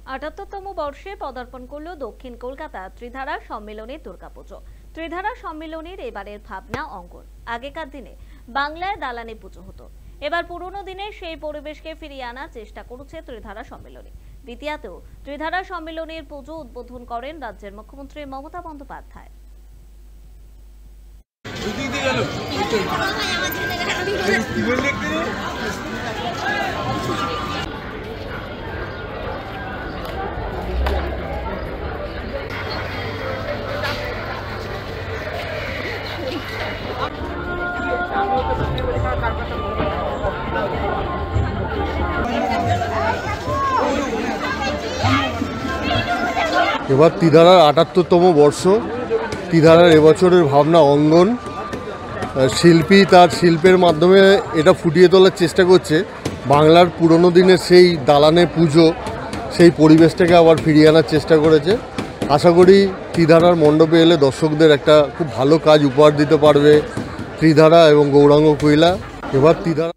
৭৮তম বর্ষে পদার্পণ করল দক্ষিণ কলকাতা ত্রিধারা সম্মেলনের দুর্গাপুজো। ত্রিধারা সম্মেলনের এবারের ভাবনা অঙ্গন। আগেকার দিনে বাংলায় দালানে পুজো হতো, এবার পুরনো দিনের সেই পরিবেশকে ফিরিয়ে আনার চেষ্টা করছে ত্রিধারা সম্মেলনী। দ্বিতীয়তেও ত্রিধারা সম্মেলনের পুজো উদ্বোধন করেন রাজ্যের মুখ্যমন্ত্রী মমতা বন্দ্যোপাধ্যায়। এবার ত্রিধারার ৭৮তম বর্ষ। ত্রিধারার এবছরের ভাবনা অঙ্গন। শিল্পী তার শিল্পের মাধ্যমে এটা ফুটিয়ে তোলার চেষ্টা করছে বাংলার পুরনো দিনের সেই দালানে পুজো, সেই পরিবেশটাকে আবার ফিরিয়ে আনার চেষ্টা করেছে। আশা করি ত্রিধারার মণ্ডপে এলে দর্শকদের একটা খুব ভালো কাজ উপহার দিতে পারবে ত্রিধারা এবং গৌরাঙ্গ কৈলা। এবার ত্রিধারা